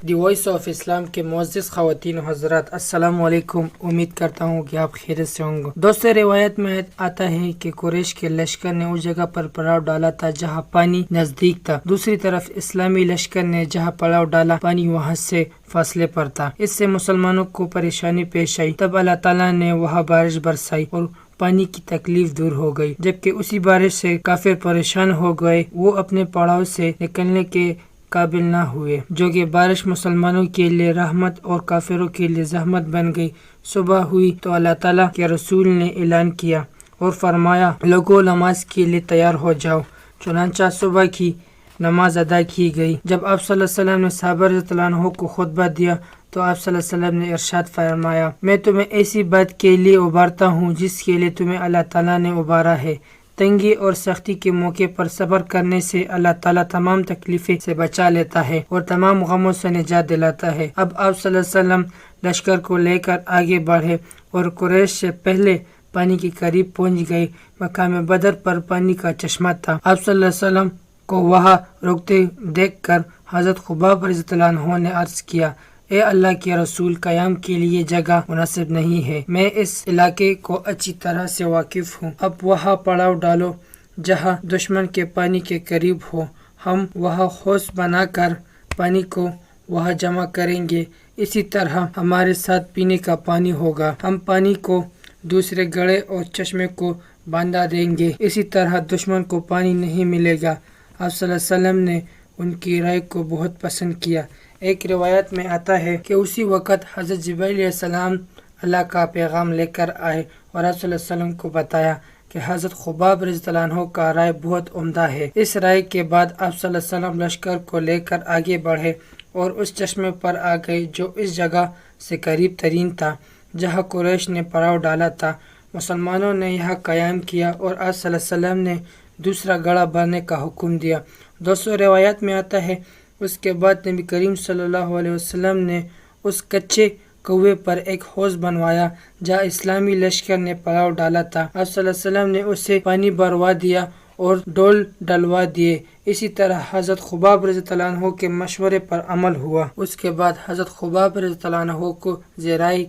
The voice of اسلام کے معزز خواتین و حضرات، السلام علیکم۔ امید کرتا ہوں کہ آپ خیریت سے ہوں گے۔ دوستو، روایت میں آتا ہے کہ قریش کے لشکر نے اس جگہ پر پڑاؤ ڈالا تھا جہاں پانی نزدیک تھا، دوسری طرف اسلامی لشکر نے جہاں پڑاؤ ڈالا پانی وہاں سے فاصلے پر تھا۔ اس سے مسلمانوں کو پریشانی پیش آئی۔ تب اللہ تعالیٰ نے وہاں بارش برسائی اور پانی کی تکلیف دور ہو گئی، جبکہ اسی بارش سے کافر پریشان ہو گئے، وہ اپنے پڑاؤ سے نکلنے کے قابل نہ ہوئے، جو کہ بارش مسلمانوں کے لیے رحمت اور کافروں کے لیے زحمت بن گئی۔ صبح ہوئی تو اللہ تعالیٰ کے رسول نے اعلان کیا اور فرمایا، لوگوں نماز کے لیے تیار ہو جاؤ۔ چنانچہ صبح کی نماز ادا کی گئی۔ جب آپ صلی اللہ علیہ وسلم نے صحابہ رضی اللہ عنہ کو خطبہ دیا تو آپ صلی اللہ علیہ وسلم نے ارشاد فرمایا، میں تمہیں ایسی بات کے لیے ابھارتا ہوں جس کے لیے تمہیں اللہ تعالیٰ نے ابھارا ہے۔ تنگی اور سختی کے موقع پر صبر کرنے سے اللہ تعالیٰ تمام تکلیفیں سے بچا لیتا ہے اور تمام غموں سے نجات دلاتا ہے۔ اب آپ صلی اللہ علیہ وسلم لشکر کو لے کر آگے بڑھے اور قریش سے پہلے پانی کے قریب پہنچ گئے۔ مقام بدر پر پانی کا چشمہ تھا۔ آپ صلی اللہ علیہ وسلم کو وہاں رکتے دیکھ کر حضرت خباب رضی اللہ عنہ نے عرض کیا، اے اللہ کے رسول، قیام کے لیے جگہ مناسب نہیں ہے، میں اس علاقے کو اچھی طرح سے واقف ہوں، اب وہاں پڑاؤ ڈالو جہاں دشمن کے پانی کے قریب ہو، ہم وہاں حوض بنا کر پانی کو وہاں جمع کریں گے، اسی طرح ہمارے ساتھ پینے کا پانی ہوگا، ہم پانی کو دوسرے گڑھے اور چشمے کو باندھا دیں گے، اسی طرح دشمن کو پانی نہیں ملے گا۔ آپ صلی اللہ علیہ وسلم نے ان کی رائے کو بہت پسند کیا۔ ایک روایت میں آتا ہے کہ اسی وقت حضرت جبرائیل علیہ السلام اللہ کا پیغام لے کر آئے اور آپ صلی اللہ علیہ وسلم کو بتایا کہ حضرت خباب رضی اللہ عنہ کا رائے بہت عمدہ ہے۔ اس رائے کے بعد آپ صلی اللہ علیہ وسلم لشکر کو لے کر آگے بڑھے اور اس چشمے پر آ گئے جو اس جگہ سے قریب ترین تھا جہاں قریش نے پڑاؤ ڈالا تھا۔ مسلمانوں نے یہاں قیام کیا اور آپ صلی اللہ علیہ وسلم نے دوسرا گڑھا بنانے کا حکم دیا۔ دوسروں روایت میں آتا ہے اس کے بعد نبی کریم صلی اللہ علیہ وسلم نے اس کچے کنویں پر ایک حوض بنوایا جہاں اسلامی لشکر نے پڑاؤ ڈالا تھا۔ آپ صلی اللہ علیہ وسلم نے اسے پانی بھروا دیا اور ڈول ڈلوا دیے۔ اسی طرح حضرت خباب رضی اللہ عنہ کے مشورے پر عمل ہوا۔ اس کے بعد حضرت خباب رضی اللہ عنہ کو زیرائی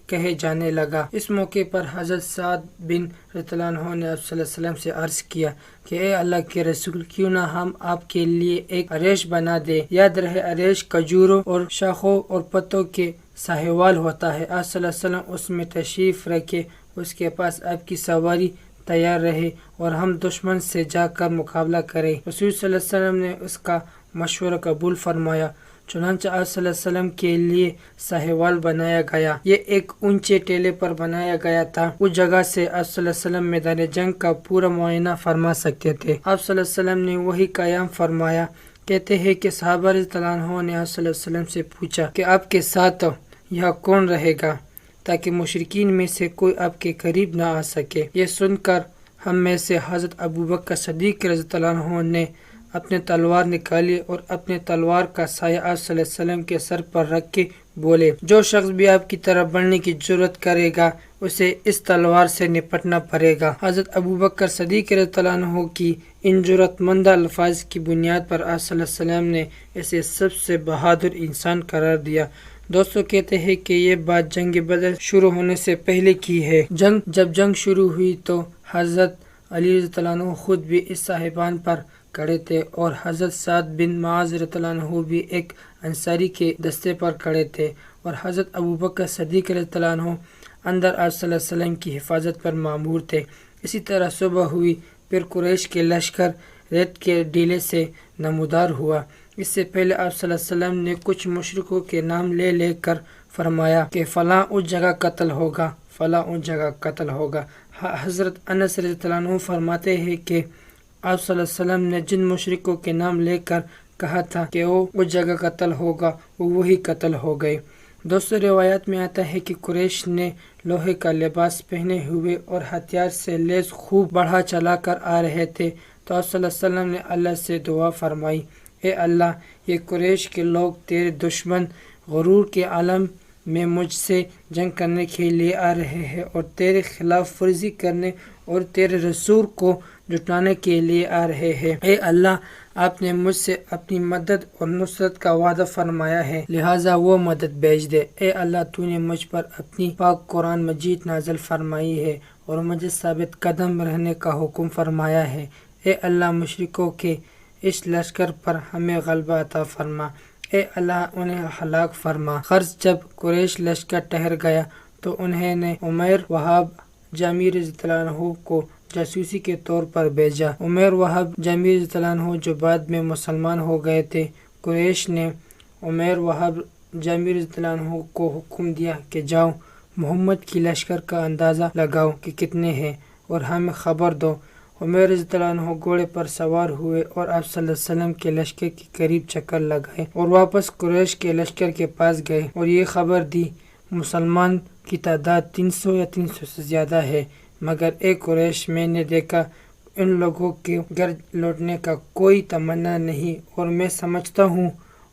کہے جانے لگا۔ اس موقع پر حضرت سعد بن رضی اللہ عنہ نے آپ صلی اللہ علیہ وسلم سے عرض کیا کہ اے اللہ کے رسول، کیوں نہ ہم آپ کے لیے ایک عریش بنا دے؟ یاد رہے، عریش کھجوروں اور شاخوں اور پتوں کے ساہوال ہوتا ہے۔ آپ صلی اللہ علیہ وسلم اس میں تشریف رکھے، اس کے پاس آپ کی سواری تیار رہے اور ہم دشمن سے جا کر مقابلہ کریں۔ رسول صلی اللہ علیہ وسلم نے اس کا مشورہ قبول فرمایا، چنانچہ آپ صلی اللہ علیہ وسلم کے لیے ساہوال بنایا گیا۔ یہ ایک اونچے ٹیلے پر بنایا گیا تھا۔ اس جگہ سے آپ صلی اللہ علیہ وسلم میدان جنگ کا پورا معائنہ فرما سکتے تھے۔ آپ صلی اللہ علیہ وسلم نے وہی قیام فرمایا۔ کہتے ہیں کہ صحابہ رضی اللہ عنہ نے آپ صلی اللہ علیہ وسلم سے پوچھا کہ آپ کے ساتھ یہاں کون رہے گا تاکہ مشرکین میں سے کوئی آپ کے قریب نہ آ سکے۔ یہ سن کر ہم میں سے حضرت ابوبکر صدیق رضی اللہ عنہ نے اپنے تلوار نکالی اور اپنے تلوار کا سایہ آپ صلی اللہ علیہ وسلم کے سر پر رکھ کے بولے، جو شخص بھی آپ کی طرف بڑھنے کی جرات کرے گا اسے اس تلوار سے نپٹنا پڑے گا۔ حضرت ابوبکر صدیق رضی اللہ عنہ کی ان جرات مندہ الفاظ کی بنیاد پر آپ صلی اللہ علیہ وسلم نے اسے سب سے بہادر انسان قرار دیا۔ دوستو، کہتے ہیں کہ یہ بات جنگ بدر شروع ہونے سے پہلے کی ہے۔ جب جنگ شروع ہوئی تو حضرت علی رضی اللہ عنہ خود بھی اس صاحبان پر کھڑے تھے اور حضرت سعد بن معاذ رضی اللہ عنہ بھی ایک انصاری کے دستے پر کھڑے تھے اور حضرت ابوبکر صدیق رضی اللہ عنہ اندر آپ صلی اللہ علیہ وسلم کی حفاظت پر مامور تھے۔ اسی طرح صبح ہوئی، پھر قریش کے لشکر ریت کے ڈیلے سے نمودار ہوا۔ اس سے پہلے آپ صلی اللہ علیہ وسلم نے کچھ مشرکوں کے نام لے کر فرمایا کہ فلاں اس جگہ قتل ہوگا، فلاں اس جگہ قتل ہوگا۔ حضرت انس رضی اللہ عنہ فرماتے ہیں کہ آپ صلی اللہ علیہ وسلم نے جن مشرکوں کے نام لے کر کہا تھا کہ وہ اس جگہ قتل ہوگا، وہ وہی قتل ہو گئے۔ دوسرے روایات میں آتا ہے کہ قریش نے لوہے کا لباس پہنے ہوئے اور ہتھیار سے لیس خوب بڑھا چلا کر آ رہے تھے، تو آپ صلی اللہ علیہ وسلم نے اللہ سے دعا فرمائی، اے اللہ، یہ قریش کے لوگ تیرے دشمن غرور کے عالم میں مجھ سے جنگ کرنے کے لیے آ رہے ہیں اور تیرے خلاف ورزی کرنے اور تیرے رسول کو جٹانے کے لیے آ رہے ہیں۔ اے اللہ، آپ نے مجھ سے اپنی مدد اور نصرت کا وعدہ فرمایا ہے، لہٰذا وہ مدد بھیج دے۔ اے اللہ، تو نے مجھ پر اپنی پاک قرآن مجید نازل فرمائی ہے اور مجھے ثابت قدم رہنے کا حکم فرمایا ہے۔ اے اللہ، مشرکوں کے اس لشکر پر ہمیں غلبہ عطا فرما۔ اے اللہ، انہیں ہلاک فرما۔ غرض جب قریش لشکر ٹھہر گیا تو انہوں نے عمیر وہاب جامی رضی اللہ عنہ کو جاسوسی کے طور پر بھیجا۔ عمیر وہاب جامی رضی اللہ عنہ جو بعد میں مسلمان ہو گئے تھے، قریش نے عمیر وہاب جامی رضی اللہ عنہ کو حکم دیا کہ جاؤ، محمد کی لشکر کا اندازہ لگاؤ کہ کتنے ہیں اور ہمیں خبر دو۔ عمیر رضی اللہ عنہ گھوڑے پر سوار ہوئے اور آپ صلی اللہ علیہ وسلم کے لشکر کے قریب چکر لگائے اور واپس قریش کے لشکر کے پاس گئے اور یہ خبر دی مسلمان کی تعداد 300 یا 300 سے زیادہ ہے، مگر اے قریش، میں نے دیکھا ان لوگوں کے گھر لوٹنے کا کوئی تمنا نہیں اور میں سمجھتا ہوں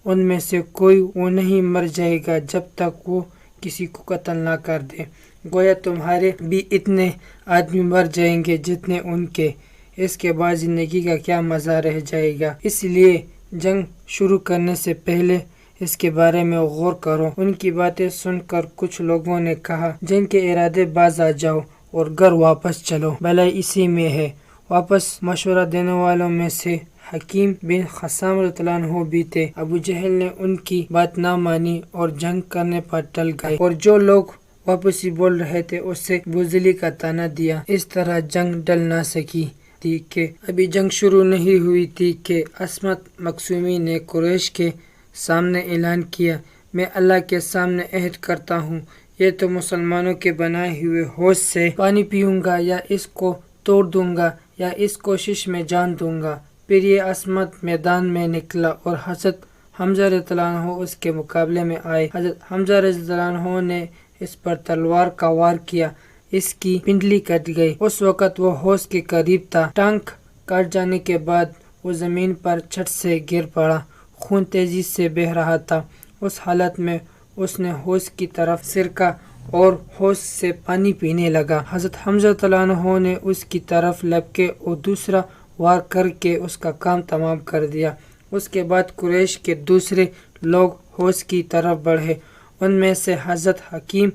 ان میں سے کوئی وہ نہیں مر جائے گا جب تک وہ کسی کو قتل نہ کر دے، گویا تمہارے بھی اتنے آدمی مر جائیں گے جتنے ان کے، اس کے بعد زندگی کا کیا مزہ رہ جائے گا، اس لیے جنگ شروع کرنے سے پہلے اس کے بارے میں غور کرو۔ ان کی باتیں سن کر کچھ لوگوں نے کہا، جن کے ارادے باز آ جاؤ اور گھر واپس چلو، بھلائی اسی میں ہے۔ واپس مشورہ دینے والوں میں سے حکیم بن حزام رضی اللہ عنہ بھی تھے۔ ابو جہل نے ان کی بات نہ مانی اور جنگ کرنے پر ٹل گئے اور جو لوگ واپسی بول رہے تھے اس سے بزدلی کا طعنہ دیا۔ اس طرح جنگ ڈل نہ سکی تھی کہ ابھی جنگ شروع نہیں ہوئی تھی کہ عصمت مخزومی نے قریش کے سامنے اعلان کیا، میں اللہ کے سامنے عہد کرتا ہوں، یہ تو مسلمانوں کے بنائے ہوئے حوض سے پانی پیوں گا یا اس کو توڑ دوں گا یا اس کوشش میں جان دوں گا۔ پھر یہ عصمت میدان میں نکلا اور حضرت حمزہ رضی اللہ عنہ اس کے مقابلے میں آئے۔ حضرت حمزہ رضی اللہ عنہ نے اس پر تلوار کا وار کیا، اس کی پنڈلی کٹ گئی۔ اس وقت وہ حوض کے قریب تھا۔ ٹانک کٹ جانے کے بعد وہ زمین پر چھٹ سے گر پڑا، خون تیزی سے بہہ رہا تھا۔ اس حالت میں اس نے حوض کی طرف سرکا اور حوض سے پانی پینے لگا۔ حضرت حمزہ رضی اللہ عنہ نے اس کی طرف لپکے اور دوسرا وار کر کے اس کا کام تمام کر دیا۔ اس کے بعد قریش کے دوسرے لوگ حوض کی طرف بڑھے، ان میں سے حضرت حکیم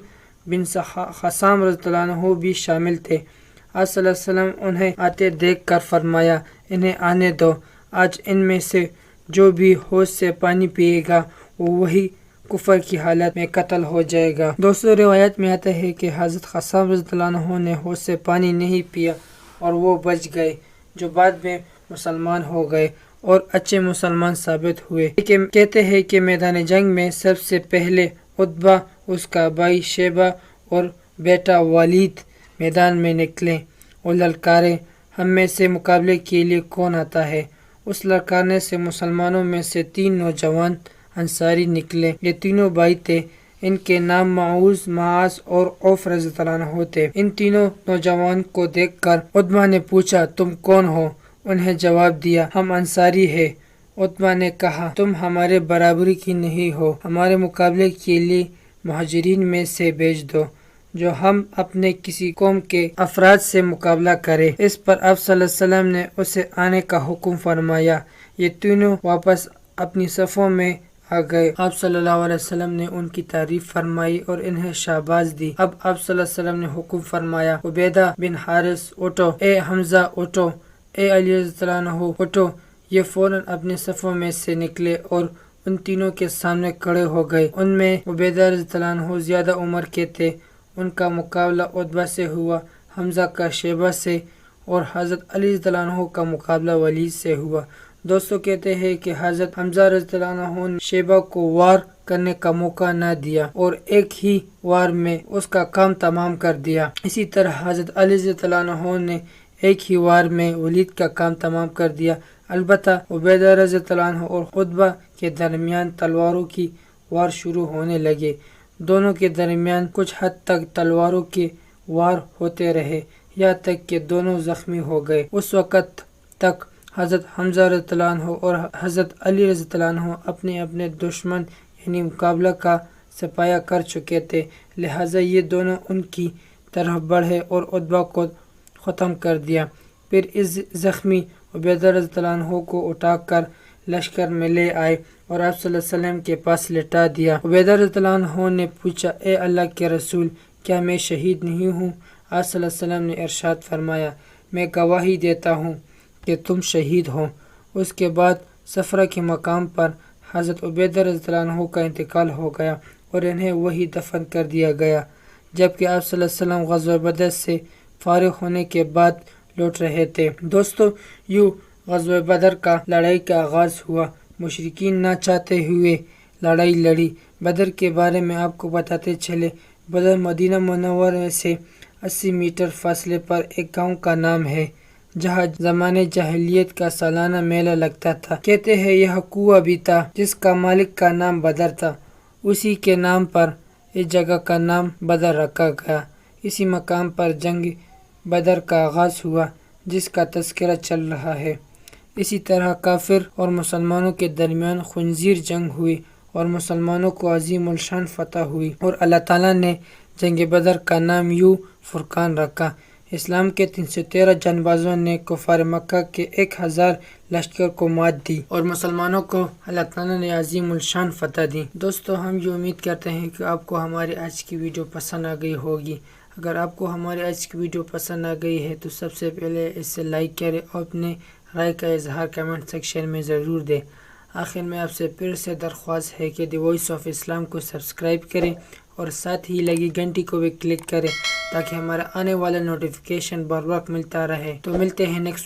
بن حزام رضی اللہ عنہ بھی شامل تھے۔ آپ صلی اللہ علیہ وسلم انہیں آتے دیکھ کر فرمایا، انہیں آنے دو، آج ان میں سے جو بھی حوض سے پانی پیے گا وہ وہی کفر کی حالت میں قتل ہو جائے گا۔ دوسرے روایت میں آتا ہے کہ حضرت حزام رضی اللہ عنہ نے حوض سے پانی نہیں پیا اور وہ بچ گئے، جو بعد میں مسلمان ہو گئے اور اچھے مسلمان ثابت ہوئے۔ کہتے ہیں کہ میدان جنگ میں سب سے پہلے عتبہ، اس کا بھائی شیبہ اور بیٹا ولید میدان میں نکلے اور للکارے، ہم میں سے مقابلے کے لیے کون آتا ہے؟ اس للکارنے سے مسلمانوں میں سے 3 نوجوان انصاری نکلے۔ یہ تینوں بھائی تھے، ان کے نام معوذ، معاذ اور عوف رضی اللہ عنہ تھے۔ ان تینوں نوجوان کو دیکھ کر عتبہ نے پوچھا، تم کون ہو؟ انہیں جواب دیا، ہم انصاری ہیں۔ عتبہ نے کہا، تم ہمارے برابری کی نہیں ہو، ہمارے مقابلے کے لیے مہاجرین میں سے بھیج دو جو ہم اپنے کسی قوم کے افراد سے مقابلہ کرے۔ اس پر آپ صلی اللہ علیہ وسلم نے اسے آنے کا حکم فرمایا۔ یہ تینوں واپس اپنی صفوں میں آ گئے۔ آپ صلی اللہ علیہ وسلم نے ان کی تعریف فرمائی اور انہیں شاباش دی۔ اب آپ صلی اللہ علیہ وسلم نے حکم فرمایا، عبیدہ بن حارث اٹھو، اے حمزہ اٹھو، اے علی رضی اللہ عنہ اٹھو۔ یہ فوراً اپنے صفوں میں سے نکلے اور ان تینوں کے سامنے کھڑے ہو گئے۔ ان میں عبیدہ رضی اللہ عنہ زیادہ عمر کے تھے، ان کا مقابلہ عتبہ سے ہوا، حمزہ کا شیبہ سے اور حضرت علی رضی اللہ عنہ کا مقابلہ ولید سے ہوا۔ دوستو کہتے ہیں کہ حضرت حمزہ رضی اللہ عنہ نے شیبہ کو وار کرنے کا موقع نہ دیا اور ایک ہی وار میں اس کا کام تمام کر دیا۔ اسی طرح حضرت علی رضی اللہ عنہ نے ایک ہی وار میں ولید کا کام تمام کر دیا۔ البتہ عبیدہ رضی اللہ عنہ اور عتبہ کے درمیان تلواروں کی وار شروع ہونے لگے۔ دونوں کے درمیان کچھ حد تک تلواروں کے وار ہوتے رہے، یہاں تک کہ دونوں زخمی ہو گئے۔ اس وقت تک حضرت حمزہ رضی اللہ عنہ اور حضرت علی رضی اللہ عنہ اپنے اپنے دشمن یعنی مقابلہ کا سفایا کر چکے تھے، لہٰذا یہ دونوں ان کی طرف بڑھے اور عتبہ کو ختم کر دیا۔ پھر اس زخمی عبیدہ رضی اللہ عنہ کو اٹھا کر لشکر میں لے آئے اور آپ صلی اللہ علیہ وسلم کے پاس لٹا دیا۔ عبیدہ رضی اللہ عنہ نے پوچھا، اے اللہ کے رسول، کیا میں شہید نہیں ہوں؟ آپ صلی اللہ علیہ وسلم نے ارشاد فرمایا، میں گواہی دیتا ہوں کہ تم شہید ہو۔ اس کے بعد صفرہ کے مقام پر حضرت عبیدہ رضی اللہ عنہ کا انتقال ہو گیا اور انہیں وہی دفن کر دیا گیا، جبکہ آپ صلی اللہ علیہ وسلم غزوہ بدر سے فارغ ہونے کے بعد لوٹ رہے تھے۔ دوستو، یوں غزوہ بدر کا لڑائی کا آغاز ہوا۔ مشرکین نہ چاہتے ہوئے لڑائی لڑی۔ بدر کے بارے میں آپ کو بتاتے چلے، بدر مدینہ منورہ سے 80 میٹر فاصلے پر ایک گاؤں کا نام ہے، جہاں زمانے جاہلیت کا سالانہ میلہ لگتا تھا۔ کہتے ہیں یہاں کنواں بھی تھا جس کا مالک کا نام بدر تھا، اسی کے نام پر اس جگہ کا نام بدر رکھا گیا۔ اسی مقام پر جنگ بدر کا آغاز ہوا جس کا تذکرہ چل رہا ہے۔ اسی طرح کافر اور مسلمانوں کے درمیان خنزیر جنگ ہوئی اور مسلمانوں کو عظیم الشان فتح ہوئی، اور اللہ تعالیٰ نے جنگ بدر کا نام یوں فرقان رکھا۔ اسلام کے 313 جان بازوں نے کفار مکہ کے 1000 لشکر کو مات دی اور مسلمانوں کو اللہ تعالیٰ نے عظیم الشان فتح دی۔ دوستو، ہم یہ امید کرتے ہیں کہ آپ کو ہماری آج کی ویڈیو پسند آ گئی ہوگی۔ اگر آپ کو ہماری آج کی ویڈیو پسند آ گئی ہے تو سب سے پہلے اسے لائک کریں اور اپنے رائے کا اظہار کمنٹ سیکشن میں ضرور دیں۔ آخر میں آپ سے پھر سے درخواست ہے کہ دی وائس آف اسلام کو سبسکرائب کریں اور ساتھ ہی لگی گھنٹی کو بھی کلک کریں تاکہ ہمارا آنے والا نوٹیفیکیشن بر وقت ملتا رہے۔ تو ملتے ہیں نیکسٹ